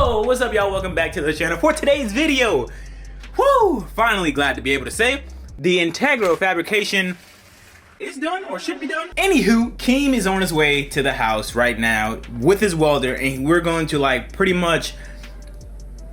Yo, what's up y'all? Welcome back to the channel for today's video. Woo! Finally glad to be able to say the Integra fabrication is done or should be done. Anywho, Keem is on his way to the house right now with his welder and we're going to like pretty much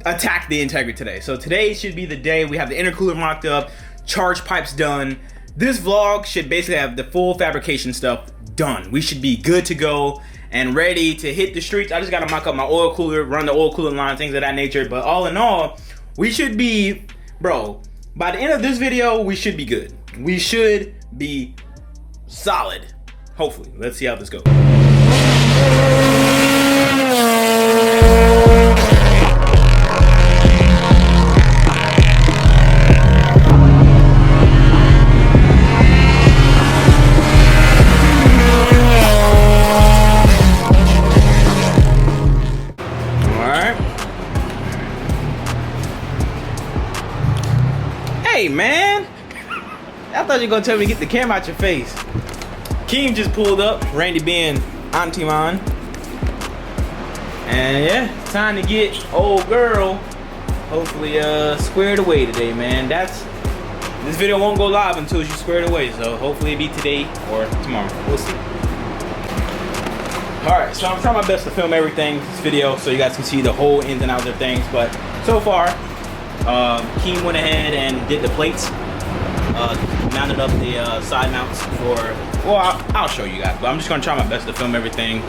attack the Integra today. So today should be the day. We have the intercooler mocked up, charge pipes done. This vlog should basically have the full fabrication stuff done. We should be good to go and ready to hit the streets. I just gotta mock up my oil cooler, run the oil cooler line, things of that nature. But all in all, we should be, bro, by the end of this video, we should be good. We should be solid. Hopefully. Let's see how this goes. Hey man, I thought you were gonna tell me to get the camera out your face. Keem just pulled up, Randy being auntie mine. And yeah, time to get old girl hopefully squared away today, man. This video won't go live until she's squared away, so hopefully it'll be today or tomorrow. We'll see. Alright, so I'm trying my best to film everything this video so you guys can see the whole ins and outs of things, but so far Keem went ahead and did the plates, mounted up the side mounts for, well, I'll show you guys, but I'm just gonna try my best to film everything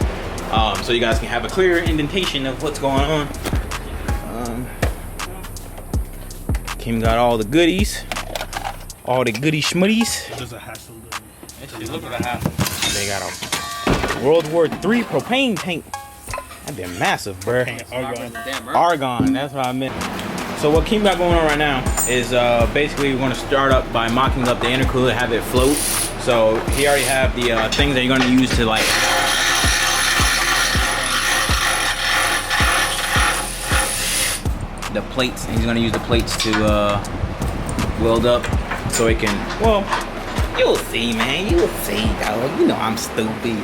so you guys can have a clear indentation of what's going on. Keem got all the goodies, all the goody schmutties. It was a hassle. Look at the hassle. They got a World War III propane tank. That been massive, bruh. Argon, that's what I meant. So what Keem got going on right now is basically we're going to start up by mocking up the intercooler, have it float. So he already have the things that you're going to use to like the plates. He's going to use the plates to weld up so it can, well, you'll see, man. You'll see, dog. You know I'm stupid.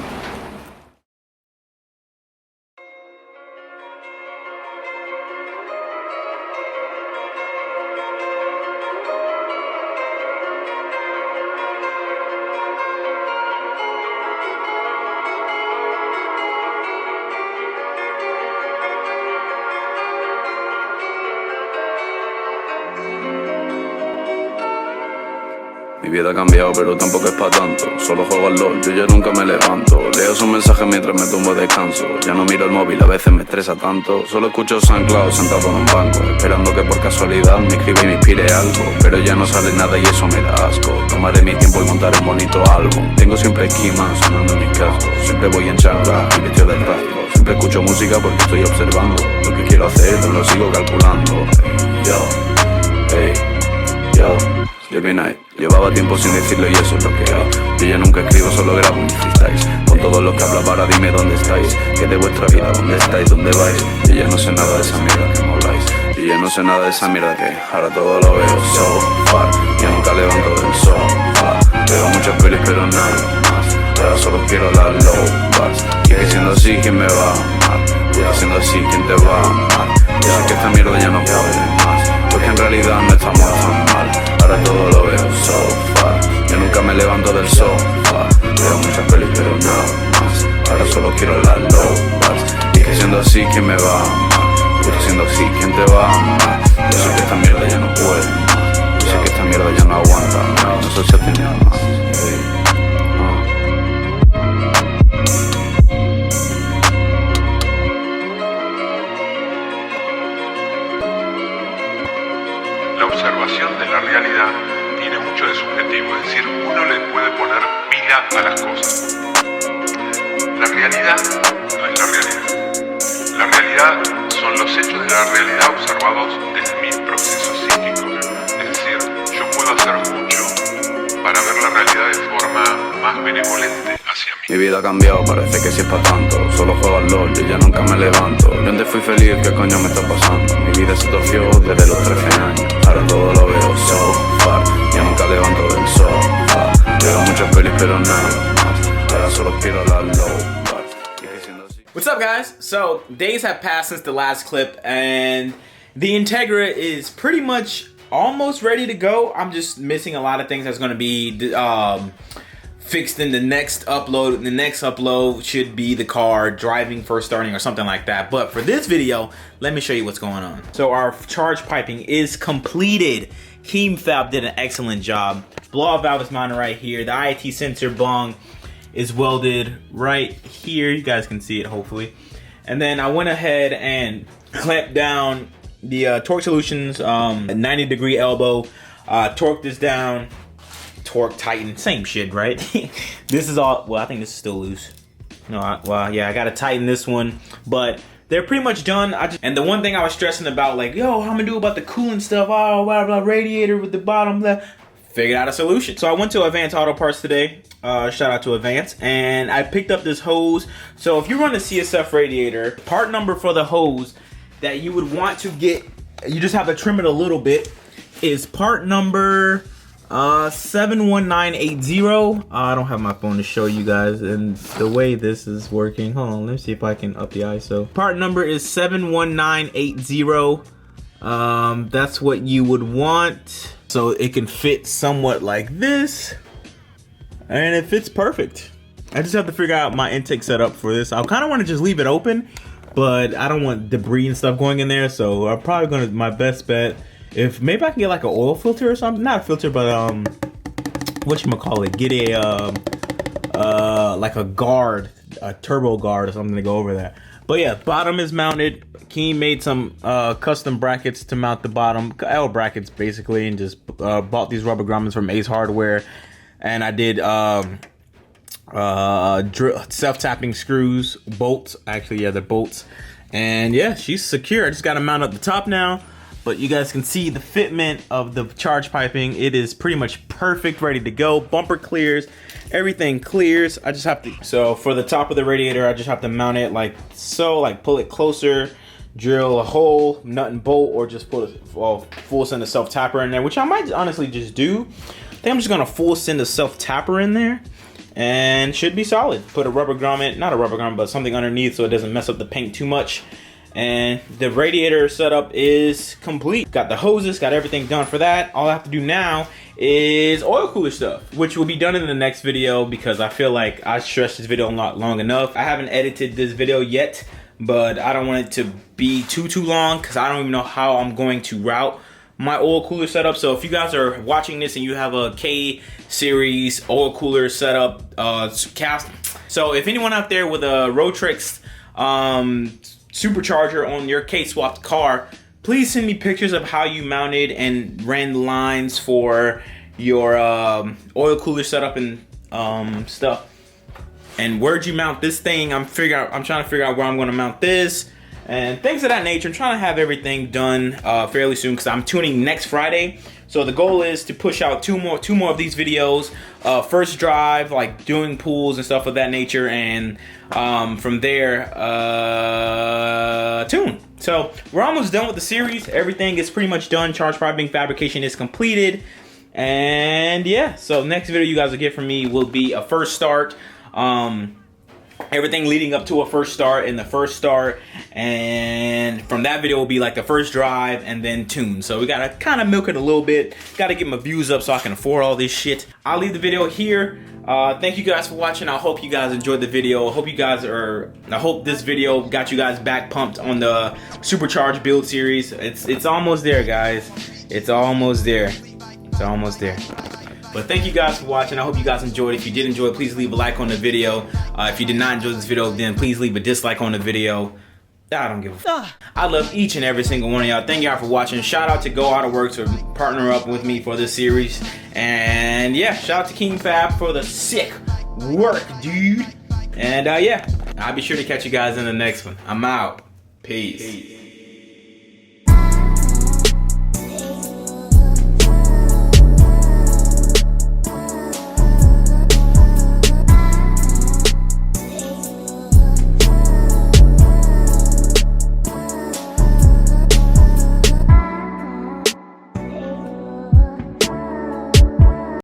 Mi vida ha cambiado pero tampoco es pa' tanto. Solo juego al LOL, yo ya nunca me levanto. Leo sus mensajes mientras me tumbo descanso. Ya no miro el móvil, a veces me estresa tanto. Solo escucho SoundCloud sentado en un banco, esperando que por casualidad me escriba y me inspire algo. Pero ya no sale nada y eso me da asco. Tomaré mi tiempo y montaré un bonito álbum. Tengo siempre esquimas sonando en mis cascos. Siempre voy en chancla y vestido del rastro. Siempre escucho música porque estoy observando. Lo que quiero hacer, no lo sigo calculando. Hey, yo, JBtuned. Llevaba tiempo sin decirlo y eso es lo que hago. Yo ya nunca escribo, solo grabo mis freestyles. Con todos los que hablaba ahora dime dónde estáis. Que de vuestra vida, dónde estáis, dónde vais. Yo ya no sé nada de esa mierda que moláis. Yo ya no sé nada de esa mierda que ahora todo lo veo so far. Ya nunca levanto del sofá. Veo muchas pelis pero nada más. Ahora solo quiero las low bars. Y que siendo así, ¿quién me va a amar? Y siendo así, ¿quién te va a amar? Yo sé que esta mierda ya no puede más. Porque en realidad no estamos tan mal. Ahora todo lo veo so far. Yo nunca me levanto del sofá. Veo muchas pelis pero nada más. Ahora solo quiero las low bars. Y que siendo así, ¿quién me va a amar? Porque siendo así, ¿quién te va a amar? Yo sé que esta mierda ya no puede más. Yo sé que esta mierda ya no aguanta más. No sé si tiene más. La observación de la realidad tiene mucho de subjetivo, es decir, uno le puede poner pila a las cosas. La realidad no es la realidad. La realidad son los hechos de la realidad observados desde mis procesos psíquicos. Es decir, yo puedo hacer mucho para ver la realidad de forma más benevolente hacia mí. Mi vida ha cambiado, parece que sí es pa' tanto. Solo juego al LOL, yo ya nunca me levanto. Yo antes fui feliz, ¿qué coño me está pasando? Mi vida se torció desde los 13 años. Ahora todo lo veo so far. Ya nunca levanto del sofá. Veo muchas pelis pero nada más. Ahora solo quiero las low bars. Y diciendo así. What's up, guys? So days have passed since the last clip, and the Integra is pretty much almost ready to go. I'm just missing a lot of things that's going to be fixed in the next upload. The next upload should be the car driving, first starting, or something like that. But for this video, let me show you what's going on. So our charge piping is completed. KeemFab did an excellent job. Blow-off valve is mounted right here. The IAT sensor bung is welded right here. You guys can see it, hopefully. And then I went ahead and clamped down the Torque Solutions 90-degree elbow. Torque this down. Torque tighten, same shit, right? This is all, well, I think this is still loose. No, well, yeah, I gotta tighten this one, but they're pretty much done. And the one thing I was stressing about, like, yo, how I'm gonna do about the coolant stuff, oh, blah, blah, radiator with the bottom left, figured out a solution. So I went to Advance Auto Parts today, shout out to Advance, and I picked up this hose. So if you run a CSF radiator, part number for the hose that you would want to get, you just have to trim it a little bit, is part number 71980. I don't have my phone to show you guys and the way this is working. Hold on, let me see if I can up the ISO. Part number is 71980. That's what you would want. So it can fit somewhat like this. And it fits perfect. I just have to figure out my intake setup for this. I kind of want to just leave it open, but I don't want debris and stuff going in there. So I'm probably gonna, my best bet, if maybe I can get like an oil filter or something, not a filter, but whatchamacallit, get a like a guard, a turbo guard or something to go over that. But yeah, bottom is mounted. Keem made some custom brackets to mount the bottom, L brackets basically, and just bought these rubber grommets from Ace Hardware. And I did self-tapping screws, bolts, actually, yeah, they're bolts. And yeah, she's secure. I just gotta mount up the top now. But you guys can see the fitment of the charge piping. It is pretty much perfect, ready to go. Bumper clears, everything clears. I just have to, so for the top of the radiator, I just have to mount it like so, like pull it closer, drill a hole, nut and bolt, or just put a full send a self-tapper in there, which I might honestly just do. I think I'm just gonna full send a self-tapper in there and should be solid. Put a rubber grommet, not a rubber grommet, but something underneath so it doesn't mess up the paint too much. And the radiator setup is complete. Got the hoses, got everything done for that. All I have to do now is oil cooler stuff, which will be done in the next video because I feel like I stretched this video not long enough. I haven't edited this video yet, but I don't want it to be too long because I don't even know how I'm going to route my oil cooler setup. So if you guys are watching this and you have a K series oil cooler setup, so if anyone out there with a Rotrix Supercharger on your K-swapped car, please send me pictures of how you mounted and ran the lines for your oil cooler setup and stuff. And where'd you mount this thing? I'm trying to figure out where I'm gonna mount this and things of that nature. I'm trying to have everything done fairly soon because I'm tuning next Friday. So the goal is to push out two more of these videos. First drive, like doing pools and stuff of that nature, and from there, tune. So we're almost done with the series. Everything is pretty much done. Charge piping fabrication is completed. And yeah, so next video you guys will get from me will be a first start. Everything leading up to a first start and the first start, and from that video will be like the first drive and then tune. So we gotta kind of milk it a little bit, gotta get my views up so I can afford all this shit. I'll leave the video here. Thank you guys for watching. I hope you guys enjoyed the video. I hope this video got you guys back pumped on the Supercharged build series. It's almost there, guys. It's almost there. But thank you guys for watching. I hope you guys enjoyed. If you did enjoy, please leave a like on the video. If you did not enjoy this video, then please leave a dislike on the video. I don't give a f. I love each and every single one of y'all. Thank y'all for watching. Shout out to Go Auto Works for partnering up with me for this series. And yeah, shout out to KeemFab for the sick work, dude. And yeah, I'll be sure to catch you guys in the next one. I'm out. Peace.